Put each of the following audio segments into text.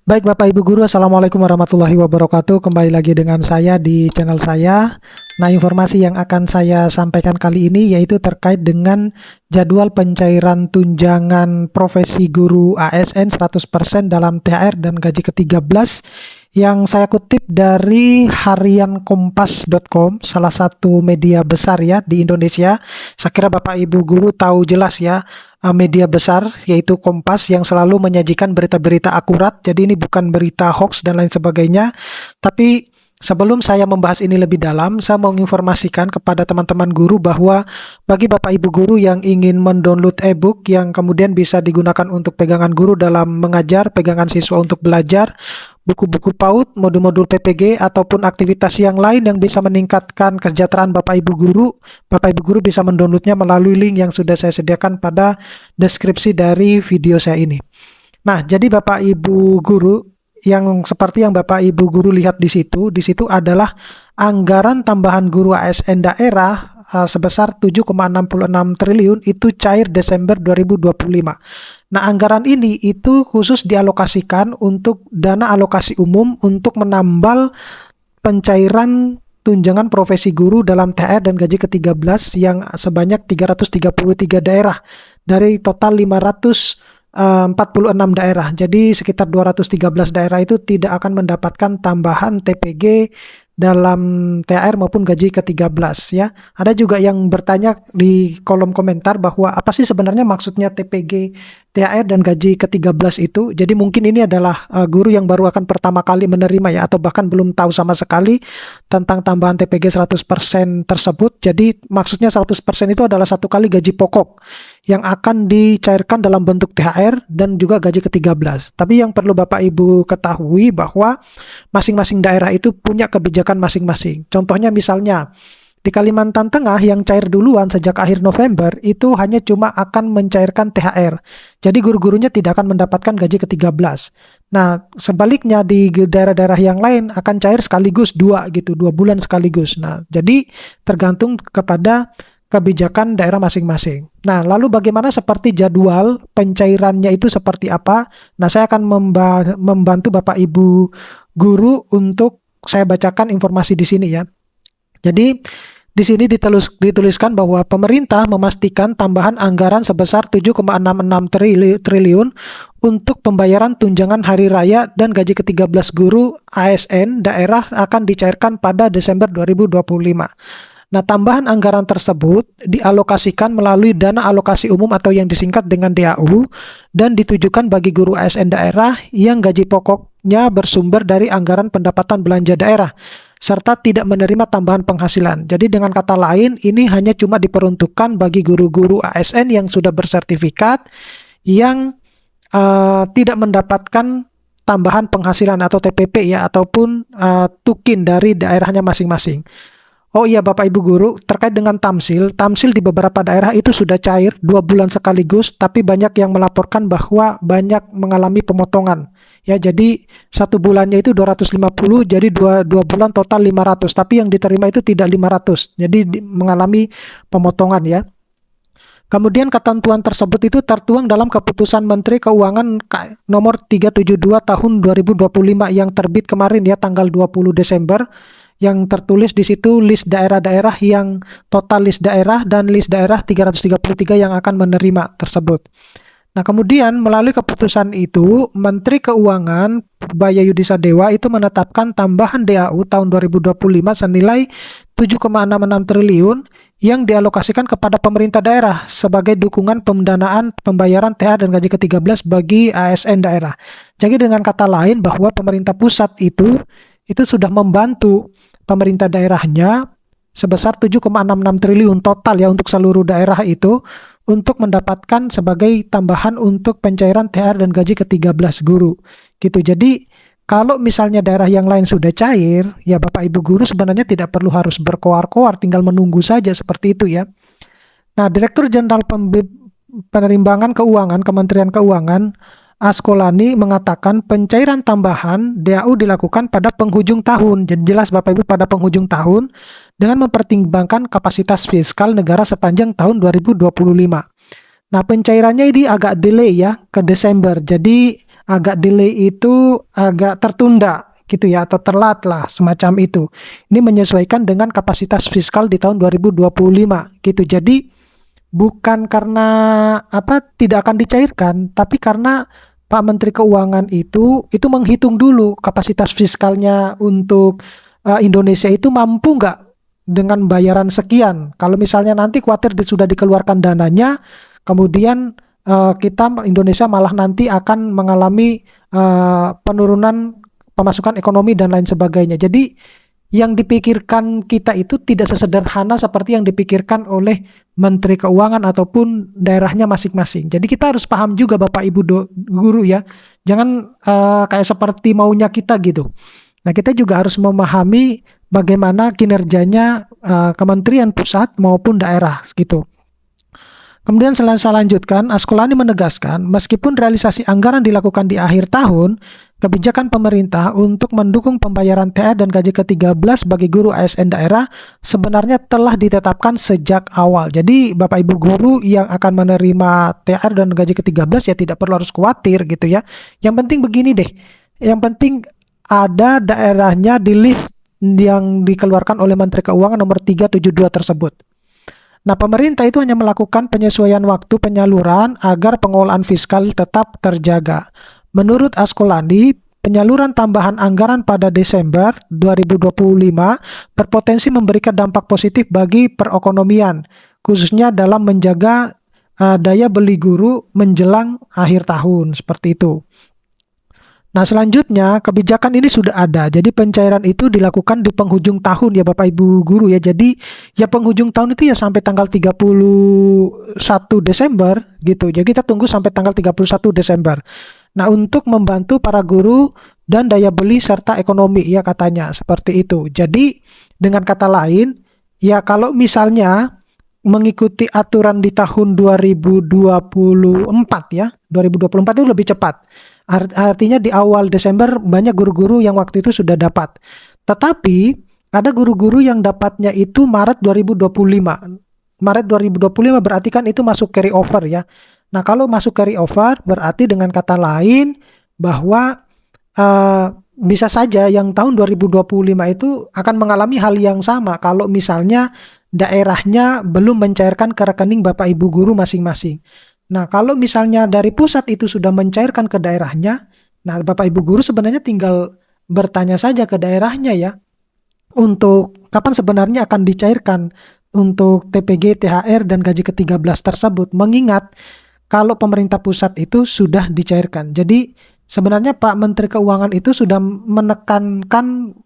Baik Bapak Ibu Guru, Assalamualaikum warahmatullahi wabarakatuh. Kembali lagi dengan saya di channel saya. Nah, informasi yang akan saya sampaikan kali ini yaitu terkait dengan jadwal pencairan tunjangan profesi guru ASN 100% dalam THR dan gaji ke-13 yang saya kutip dari hariankompas.com, salah satu media besar ya di Indonesia. Saya kira Bapak Ibu Guru tahu jelas ya, media besar yaitu Kompas yang selalu menyajikan berita-berita akurat. Jadi ini bukan berita hoax dan lain sebagainya. Tapi sebelum saya membahas ini lebih dalam, saya mau menginformasikan kepada teman-teman guru bahwa bagi Bapak Ibu Guru yang ingin mendownload e-book yang kemudian bisa digunakan untuk pegangan guru dalam mengajar, pegangan siswa untuk belajar, buku-buku PAUD, modul-modul PPG, ataupun aktivitas yang lain yang bisa meningkatkan kesejahteraan Bapak Ibu Guru, Bapak Ibu Guru bisa mendownloadnya melalui link yang sudah saya sediakan pada deskripsi dari video saya ini. Nah, jadi Bapak Ibu Guru, yang seperti yang Bapak Ibu Guru lihat di situ adalah anggaran tambahan guru ASN daerah sebesar 7,66 triliun itu cair Desember 2025. Nah, anggaran ini itu khusus dialokasikan untuk dana alokasi umum untuk menambal pencairan tunjangan profesi guru dalam THR dan gaji ke-13 yang sebanyak 333 daerah dari total 546 daerah. Jadi sekitar 213 daerah itu tidak akan mendapatkan tambahan TPG dalam THR maupun gaji ke-13 ya. Ada juga yang bertanya di kolom komentar bahwa apa sih sebenarnya maksudnya TPG, THR dan gaji ke-13 itu. Jadi mungkin ini adalah guru yang baru akan pertama kali menerima ya, atau bahkan belum tahu sama sekali tentang tambahan TPG 100% tersebut. Jadi maksudnya 100% itu adalah satu kali gaji pokok yang akan dicairkan dalam bentuk THR dan juga gaji ke-13. Tapi yang perlu Bapak Ibu ketahui bahwa masing-masing daerah itu punya kebijakan masing-masing. Contohnya misalnya di Kalimantan Tengah yang cair duluan sejak akhir November itu hanya cuma akan mencairkan THR. Jadi guru-gurunya tidak akan mendapatkan gaji ke-13. Nah, sebaliknya di daerah-daerah yang lain akan cair sekaligus 2 bulan sekaligus. Nah, jadi tergantung kepada kebijakan daerah masing-masing. Nah, lalu bagaimana seperti jadwal pencairannya itu seperti apa? Nah, saya akan membantu Bapak Ibu Guru untuk saya bacakan informasi di sini ya. Jadi di sini dituliskan bahwa pemerintah memastikan tambahan anggaran sebesar 7,66 triliun untuk pembayaran tunjangan hari raya dan gaji ke-13 guru ASN daerah akan dicairkan pada Desember 2025. Nah, tambahan anggaran tersebut dialokasikan melalui dana alokasi umum atau yang disingkat dengan DAU dan ditujukan bagi guru ASN daerah yang gaji pokoknya bersumber dari anggaran pendapatan belanja daerah serta tidak menerima tambahan penghasilan. Jadi dengan kata lain, ini hanya cuma diperuntukkan bagi guru-guru ASN yang sudah bersertifikat yang tidak mendapatkan tambahan penghasilan atau TPP ya, ataupun tukin dari daerahnya masing-masing. Oh iya Bapak Ibu Guru, terkait dengan tamsil di beberapa daerah itu sudah cair 2 bulan sekaligus, tapi banyak yang melaporkan bahwa banyak mengalami pemotongan. Ya, jadi 1 bulannya itu 250, jadi 2 bulan total 500, tapi yang diterima itu tidak 500, jadi mengalami pemotongan ya. Kemudian ketentuan tersebut itu tertuang dalam Keputusan Menteri Keuangan nomor 372 tahun 2025 yang terbit kemarin ya, tanggal 20 Desember, yang tertulis di situ list daerah-daerah yang total list daerah dan list daerah 333 yang akan menerima tersebut. Nah, kemudian melalui keputusan itu, Menteri Keuangan Bayu Sadewa itu menetapkan tambahan DAU tahun 2025 senilai 7,66 triliun yang dialokasikan kepada pemerintah daerah sebagai dukungan pendanaan pembayaran THR dan gaji ke-13 bagi ASN daerah. Jadi dengan kata lain bahwa pemerintah pusat itu sudah membantu pemerintah daerahnya sebesar 7,66 triliun total ya untuk seluruh daerah itu untuk mendapatkan sebagai tambahan untuk pencairan THR dan gaji ke-13 guru. Gitu. Jadi kalau misalnya daerah yang lain sudah cair, ya Bapak Ibu Guru sebenarnya tidak perlu harus berkoar-koar, tinggal menunggu saja seperti itu ya. Nah, Direktur Jenderal Penerimbangan Keuangan Kementerian Keuangan Askolani mengatakan pencairan tambahan DAU dilakukan pada penghujung tahun. Jadi jelas Bapak Ibu pada penghujung tahun dengan mempertimbangkan kapasitas fiskal negara sepanjang tahun 2025. Nah, pencairannya ini agak delay ya ke Desember. Jadi agak delay itu agak tertunda gitu ya, atau telat lah semacam itu. Ini menyesuaikan dengan kapasitas fiskal di tahun 2025 gitu. Jadi bukan karena tidak akan dicairkan, tapi karena Pak Menteri Keuangan itu menghitung dulu kapasitas fiskalnya untuk Indonesia itu mampu nggak dengan bayaran sekian. Kalau misalnya nanti khawatir sudah dikeluarkan dananya, kemudian Indonesia malah nanti akan mengalami penurunan pemasukan ekonomi dan lain sebagainya. Jadi yang dipikirkan kita itu tidak sesederhana seperti yang dipikirkan oleh Menteri Keuangan ataupun daerahnya masing-masing. Jadi kita harus paham juga Bapak Ibu guru ya, jangan kayak seperti maunya kita gitu. Nah, kita juga harus memahami bagaimana kinerjanya kementerian pusat maupun daerah gitu. Kemudian saya lanjutkan, Askolani menegaskan, meskipun realisasi anggaran dilakukan di akhir tahun, kebijakan pemerintah untuk mendukung pembayaran THR dan gaji ke-13 bagi guru ASN daerah sebenarnya telah ditetapkan sejak awal. Jadi Bapak Ibu guru yang akan menerima THR dan gaji ke-13 ya tidak perlu harus khawatir gitu ya. Yang penting begini deh, yang penting ada daerahnya di list yang dikeluarkan oleh Menteri Keuangan nomor 372 tersebut. Nah, pemerintah itu hanya melakukan penyesuaian waktu penyaluran agar pengelolaan fiskal tetap terjaga. Menurut Askolani, penyaluran tambahan anggaran pada Desember 2025 berpotensi memberikan dampak positif bagi perekonomian, khususnya dalam menjaga daya beli guru menjelang akhir tahun, seperti itu. Nah, selanjutnya kebijakan ini sudah ada. Jadi pencairan itu dilakukan di penghujung tahun ya Bapak Ibu guru ya. Jadi ya penghujung tahun itu ya sampai tanggal 31 Desember gitu. Jadi kita tunggu sampai tanggal 31 Desember. Nah, untuk membantu para guru dan daya beli serta ekonomi ya katanya seperti itu. Jadi dengan kata lain ya kalau misalnya mengikuti aturan di tahun 2024 ya. 2024 itu lebih cepat. Artinya di awal Desember banyak guru-guru yang waktu itu sudah dapat. Tetapi ada guru-guru yang dapatnya itu Maret 2025. Maret 2025 berarti kan itu masuk carry over ya. Nah, kalau masuk carry over berarti dengan kata lain bahwa bisa saja yang tahun 2025 itu akan mengalami hal yang sama kalau misalnya daerahnya belum mencairkan ke rekening Bapak Ibu guru masing-masing. Nah, kalau misalnya dari pusat itu sudah mencairkan ke daerahnya, nah Bapak Ibu guru sebenarnya tinggal bertanya saja ke daerahnya ya, untuk kapan sebenarnya akan dicairkan untuk TPG, THR, dan gaji ke-13 tersebut, mengingat kalau pemerintah pusat itu sudah dicairkan. Jadi sebenarnya Pak Menteri Keuangan itu sudah menekankan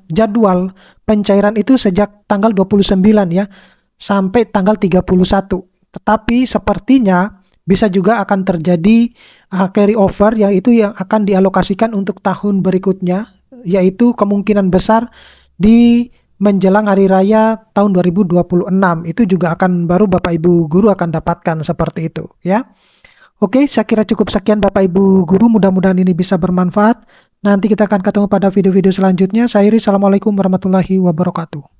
jadwal pencairan itu sejak tanggal 29 ya, sampai tanggal 31. Tetapi sepertinya bisa juga akan terjadi carry over, yaitu yang akan dialokasikan untuk tahun berikutnya, yaitu kemungkinan besar di menjelang hari raya tahun 2026. Itu juga akan baru Bapak Ibu guru akan dapatkan seperti itu ya. Oke, saya kira cukup sekian Bapak Ibu guru, mudah-mudahan ini bisa bermanfaat. Nanti kita akan ketemu pada video-video selanjutnya. Saya Iri, Assalamualaikum warahmatullahi wabarakatuh.